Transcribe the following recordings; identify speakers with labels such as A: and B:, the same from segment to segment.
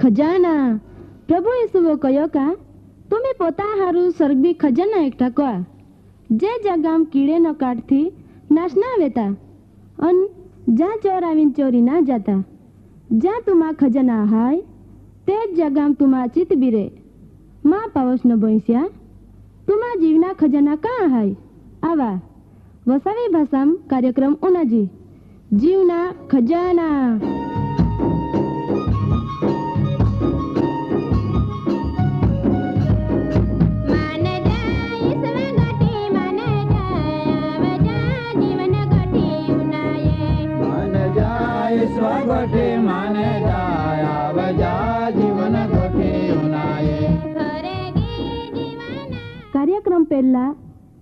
A: खजाना प्रभु यीशुओ कयो का तुम्हें पोता हारू स्वर्गीय खजाना एकठा कोआ जे जगाम कीड़े न काटथी नाश ना वेता अन जा चोर आवीन चोरी ना जाता जा तुमा खजाना हाय ते जगाम तुमा चित बिरे मा पावस न बोईस्या तुमा जीवना खजाना कहाँ हाय आवा वसावी भाषाम कार्यक्रम उनाजी जीवना खजाना।
B: स्वगोठे माने जाया बजा जीवन गोठे उनाये
A: कार्यक्रम पहला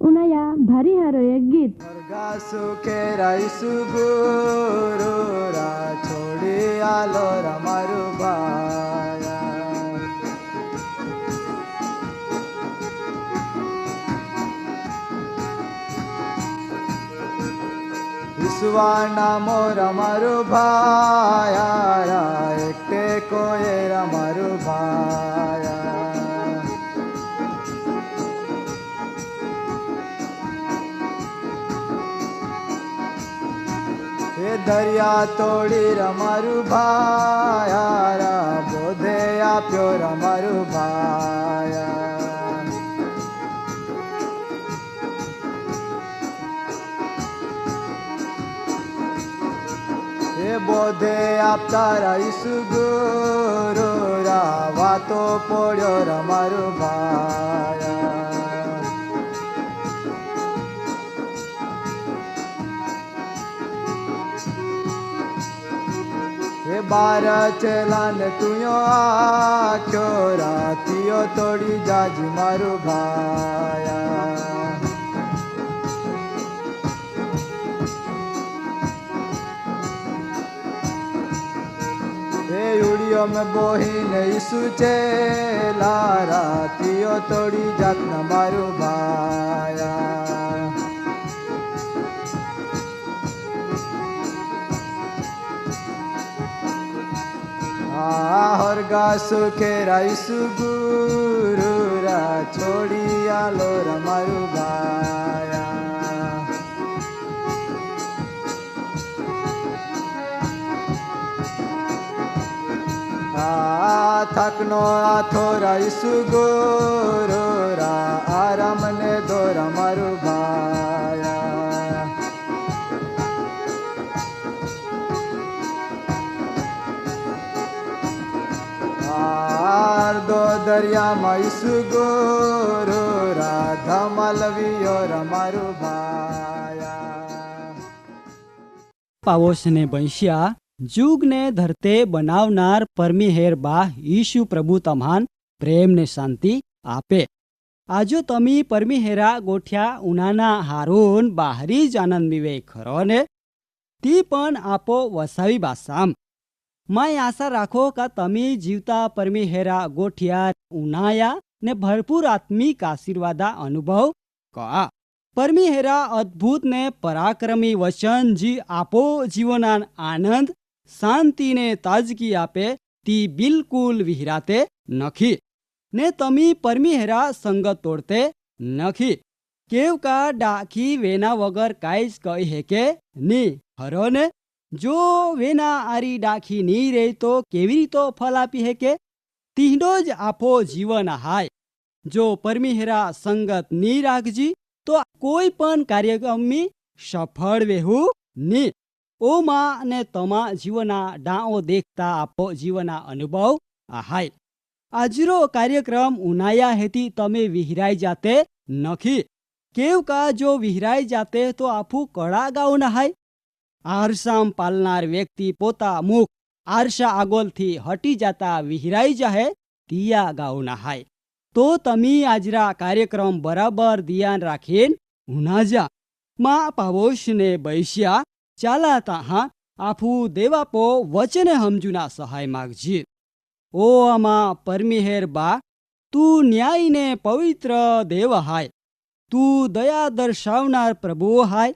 A: उनाया भारी हारो एक गीत
B: स्वर्गा सुखे राईसु गुरु रा छोड़ी आलो रमारु बाया ईश्वरना मोर रमारु भाया रा एकटे कोये रमारु भाया दरिया तोड़ी रमारु भाया रा बोधे आप्यो रमारु भाया ये बोधे आपता राईसु गुरु रा वातो पोड़्यो रमारु भाया ये बारा चलान तुयो आख्यो रातियो तोड़ी जाजी मारू भाया ये उड़ियो में बोहीन ईसु चेला रातियो तोड़ी जात न मारू भाया स्वर्गा सुखे राईसु गुरु रा छोड़ी आलो रमारु भाया थकनो आथो राईसु गुरु रा आराम ने दो रमारु भाया दो दरिया माईसु गुरु राधा मालवियो रमारु भाया
C: पावोस ने बंशिया जुग ने धरते बनावनार परमेहेर बाह ईशु प्रभु तम्हान प्रेम ने शांति आपे। आजो तमी परमेहेरा गोठ्या उनाना हारून बाहरी आनंद मिवे खरो ने ती पण आपो वसावी बासाम मैं आशा राखो का तमी जीवता परमेहेरा गोठिया उनाया ने भरपूर आत्मिक आशीर्वादा अनुभव का परमेहेरा अद्भुत ने पराक्रमी वचन जी आपो जीवना आनंद शांति ने ताजगी आपे ती बिल्कुल विहराते नखी ने तमी परमेहेरा संगत तोड़ते नखी केव का डाकी वेना वगर काईज कही है के नी हरो ने जो वेना आरी डाखी नहीं रही तो केवी तो फल आपी है के तीनो ज आपो जीवन हाय जो परमेहेरा संगत नी राखजी तो कोई पण कार्यक्रम में सफल वेहू नी ओ माँ ने तमा जीवना डाओ देखता आपो जीवना अनुभव हाय आजरो कार्यक्रम उनाया हेती तमे विहराई जाते नखी केव का जो विहराई जाते तो आपू कड़ा गाव नहाय आरसाम पालनार व्यक्ति पोता मुख आरसा आगोल थी हटी जाता विहराई जाहे तिया गाव नहाय तो तमी आजरा कार्यक्रम बराबर ध्यान राखीन हुनाजा मा पावोश ने बैश्या चाला ताहा आफू देवापो वचने हमजुना सहाय मागजी ओ अमा परमेहेर बा तू न्याय ने पवित्र देव हाय तू दया दर्शावनार प्रभु हाय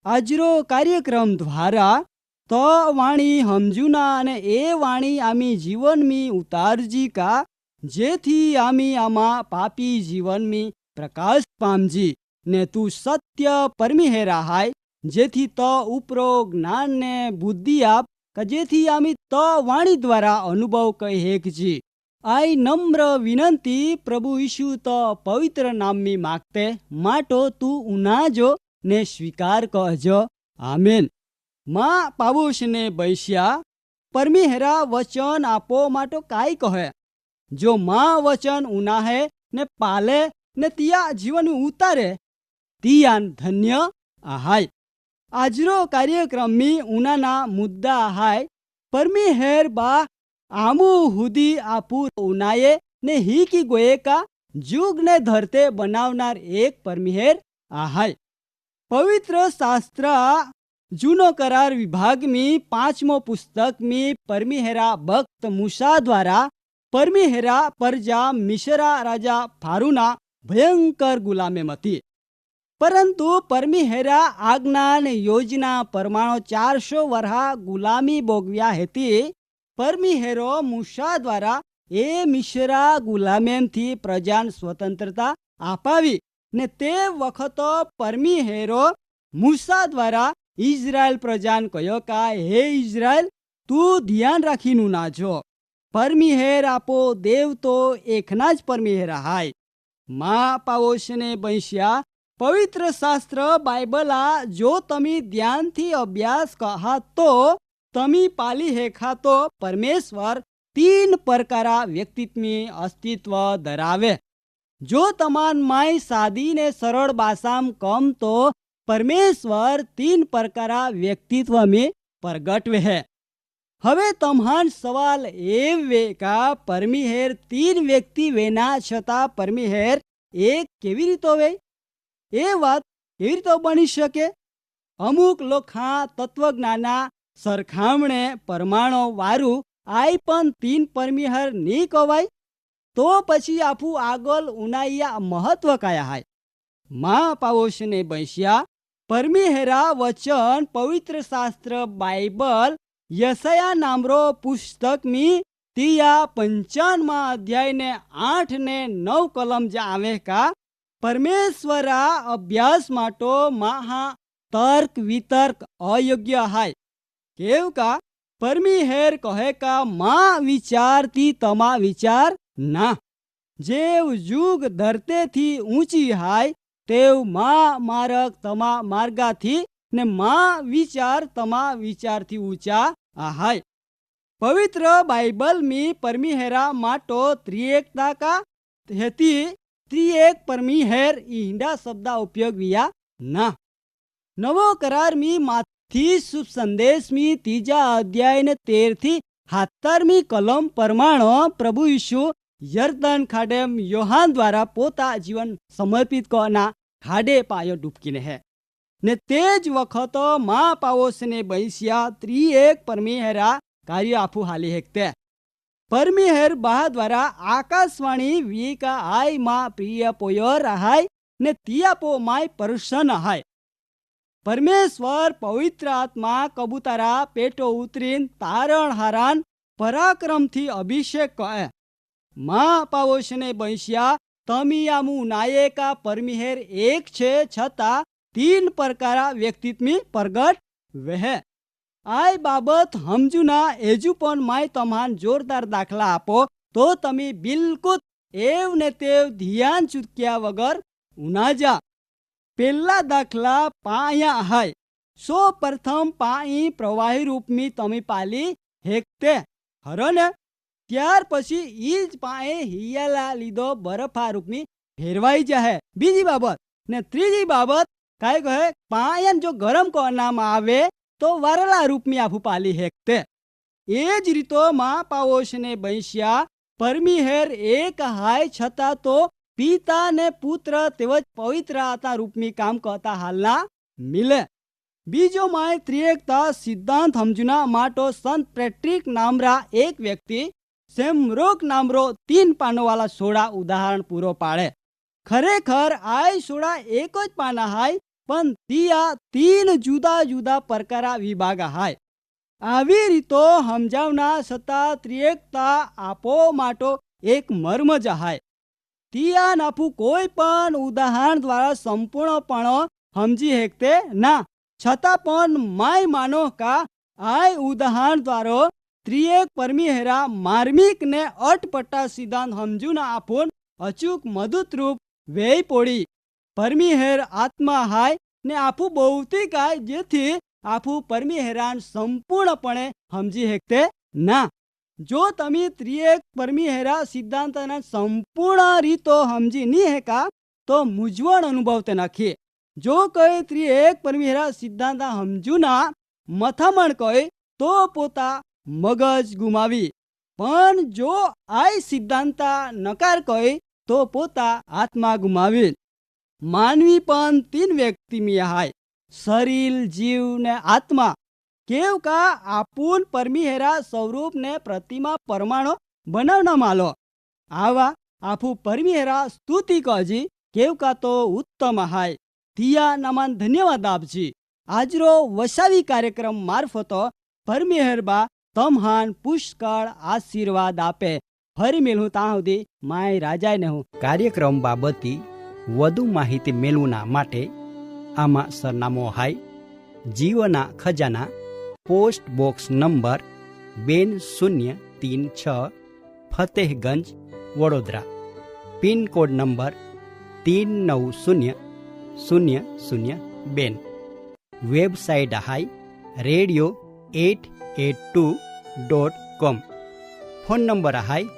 C: आजरो कार्यक्रम द्वारा तो वाणी समजुना अने ए वाणी आमी जीवन में उतारजी का जेथी आमी आमा पापी जीवन में प्रकाश पामजी ने तू सत्य परमी हेरा हाय जेथी तो उपरो ज्ञान ने बुद्धि आप का जेथी आमी तो वाणी द्वारा अनुभव कही हेकजी। आई नम्र विनंती प्रभु यीशु तो पवित्र नाम में मागते माटो तू उनाजो ने स्वीकार कहजो आमीन। मां पावोश ने बैश्या परमी हेरा वचन आपो माटो काई कहे जो मां वचन उना है ने पाले ने तिया जीवन में उतारे तियान धन्य आहाय। आजरो कार्यक्रम में उनाना मुद्दा आहाय परमी हेर बा आमू हुदी आपू उनाये ने ही की गोये का जुग ने धरते बनावनार एक परमिहेर आहाय। पवित्र शास्त्र जूनो करार विभाग में 5मो पुस्तक में परमिहेरा भक्त मूसा द्वारा परमिहेरा प्रजा मिश्रा राजा फारूना भयंकर गुलामे मती परंतु परमिहेरा आज्ञा ने योजना परमाणु 400 वर्हा गुलामी भोगव्या हेती परमिहेरो मूसा द्वारा ए मिश्रा गुलामेन थी प्रजान स्वतंत्रता आपावी ने ते वखत परमिहेरो मूसा द्वारा इजरायल प्रजान कहो का हे इजरायल तू ध्यान राखीनु नाजो परमिहेर आपो देव तो एकना ज परमिहेर हाय। मां पावोशने बैश्या पवित्र शास्त्र बाइबला जो तमी ध्यान थी अभ्यास कहा तो तमी पाली हेखा तो परमेश्वर 3 प्रकारा व्यक्तित्व में अस्तित्व धरावे जो तमान माई सादी ने सरल भाषा में कम तो परमेश्वर 3 प्रकारा व्यक्तित्व में प्रगट है। हवे तम्हान सवाल ए वे का परमिहेर 3 व्यक्ति वेना छता परमिहेर एक केवी रीतो वे ए बात केवी रीतो बनी शके। अमुक लोग हाँ तत्वज्ञाना सरखामणे परमाणु वारू आई पण 3 परमिहेर नी कवाय तो पछी आपू आगल उनाइया महत्व काया हाय। मां पावोश ने बैश्या परमिहेरा वचन पवित्र शास्त्र बाइबल यशया नामरो पुस्तक में तिया 55 अध्याय ने 8 ने 9 कलम जा आवे का परमेश्वरा अभ्यास माटो महा तर्क वितर्क अयोग्य हाय। केव का परमिहेर कहे का मां विचार थी तमा विचार ना जेव जुग धरते थी ऊंची हाय तेव मां मार्ग तमा मार्गा थी ने मां विचार तमा विचार थी ऊंचा आहाय। पवित्र बाइबल में परमिहेरा माटो त्रिएकता का हेती त्रिएक परमिहेर इंडा शब्दा उपयोग विया ना। नवो करार में माथी शुभ संदेश में 3 अध्याय ने 13 थी 17 कलम परमाणु प्रभु यीशु यर्दन खाडेम योहान द्वारा पोता जीवन समर्पित करना खाडे पायो डूबकी ने है ने तेज वखत मां पावोस ने बैसिया त्रिएक परमिहेरा कार्य आपू हाली हेकते परमिहेर बाह द्वारा आकाशवाणी वी का आई मां प्रिय पोयर हाय ने तियापो माय परुषन हाय। परमेश्वर पवित्र आत्मा कबूतरा पेटो उतरीन तारण हारान पराक्रम थी अभिषेक कहे। मां पावोश ने बैश्या तमियामु नायका परमिहेर एक छे छता 3 प्रकारा व्यक्तित्व में प्रगट वह आई बाबत हमजुना एजुपन माय तमान जोरदार दाखला आपो तो तमी बिल्कुल एव ने तेव ध्यान चुक्या वगर उनाजा। पेला दाखला पाया हाय सो प्रथम पाई प्रवाही रूप में तमी पाली हेकते हरो ने त्यार पछी ईज पाए हियाला लीधो बरफा रूप में फेरवाई जाए। बीजी बाबत ने त्रीजी बाबत काय कहे पायन जो गरम को नाम आवे तो वारला रूप में आपू पाली हेकते। एज रीतो मां पावोश ने बैश्या परमिहेर एक हाय छता तो पिता ने पुत्र तेवज पवित्र आत्मा रूप में काम करता हालना मिले। बीजो माय त्रिएकता सिद्धांत हमजुना माटो संत पैट्रिक नामरा एक व्यक्ति सेमरोक नामरो 3 पानो वाला सोडा उदाहरण पूरो पाड़े। खरेखर आई सोडा एक ज पाना हाय पण तिया 3 जुदा जुदा प्रकारा विभाग हाय। આવી રીતો સમજાવના છતાં ત્રિએકતા આપો માટો એક મર્મ જહાય. તિયા નાફું કોઈ પણ ઉદાહરણ દ્વારા સંપૂર્ણપણે સમજી હેકતે ના, છતાં પણ માય માનો કા આય ઉદાહરણ દ્વારા ત્રિએક પરમિહેરા માર્મિક ને અટપટા સિદ્ધાંત સમજુ ના આપણ અચૂક મદદરૂપ વેય પોડી. પરમિહેર આત્મા હાય ને આપું ભૌતિક હાય, જેથી આપું પરમિહેરાન સંપૂર્ણપણે સમજી હેકતે ના. જો તમે ત્રિએક પરમિહેરા સિદ્ધાંતના સંપૂર્ણ રીતો સમજી નહીં હેકા તો મૂંઝવણ અનુભવતે નાખીએ. જો કઈ ત્રિએક પરમિહેરા સિદ્ધાંત સમજુ ના મથામણ કહે તો પોતા મગજ ગુમાવી, પણ જો આ સિદ્ધાંતા નકાર કહે તો પોતા આત્મા ગુમાવી. માનવી પણ 3 વ્યક્તિમીય હાય, શરીર, જીવ ને આત્મા. કેવ કા આપૂન પરમિહેરા સ્વરૂપ ને પ્રતિમા પરમાણુ બનાવના માલો. આવા આપું પરમિહેરા સ્તુતિ કજી કેવ કા તો ઉત્તમ હાય. તિયા નમન ધન્યવાદ આપજી. આજરો વસાવી કાર્યક્રમ મારફતો પરમિહેરબા તમહાન પુષ્કળ આશીર્વાદ આપે. ફરી મેળવું ત્યાં સુધી માય રાજાય ને હું કાર્યક્રમ બાબતી વધુ માહિતી મેળવના માટે આમાં સરનામો હાય જીવના ખજાના, post box number 2036, Fatehganj, Vadodara. Pincode number 390002. Website હાય radio882.com. ફોન નંબર હાય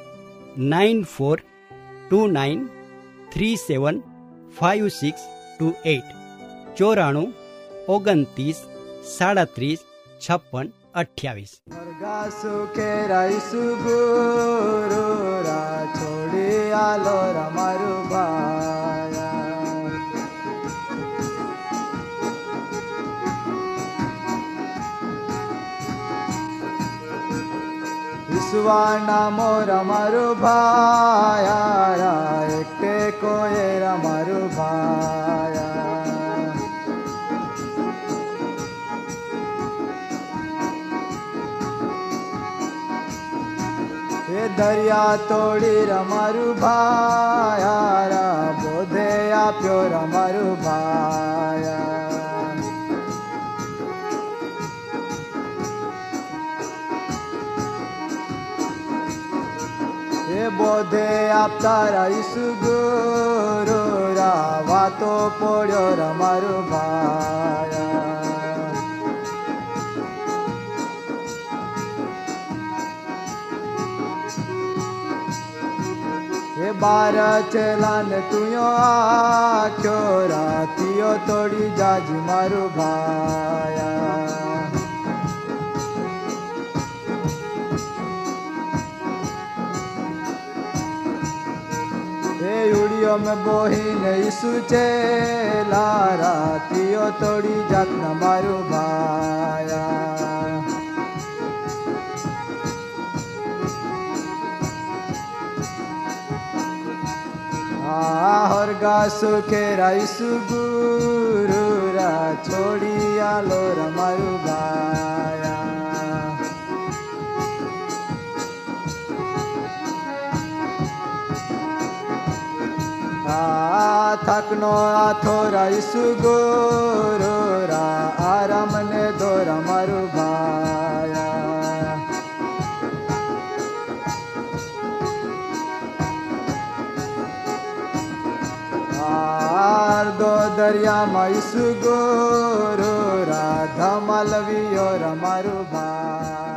C: 9429375628. 94 29 37 56 28.
B: સ્વર્ગા સુખે રહીશું ગુરુ રા, છોડી આલો રમારું ભાયા. ઈશ્વર નામો રમારું ભાયા, એકટે કોએ રમારું ભાયા. દરિયા તોડી રમારું ભાયા, બોધે આપ્યો રમારું ભાયા. એ બોધે આપતા રહીશું ગુરુ રા, વાતો પોડ્યો રમારું ભાયા. બાર ચેલાન તુયો આખ્યો, રાતિયો તોડી જાજી મારું ભાયા. એ ઉડિયો મેં બોહીને ઈસુ ચેલા, રાતિયો તોડી જાત ના મારું ભાયા. સ્વર્ગા સુખે રહીશું ગુરુ રા, છોડી આલો રમારું ભાયા. થકનો આથો રહીશું ગુરુ રા, આરામ ને દો રમારું ભાયા. દો દરિયામાં ઈસુ ગુરુ રા, ધમાલવીયો રમારું ભાઈ.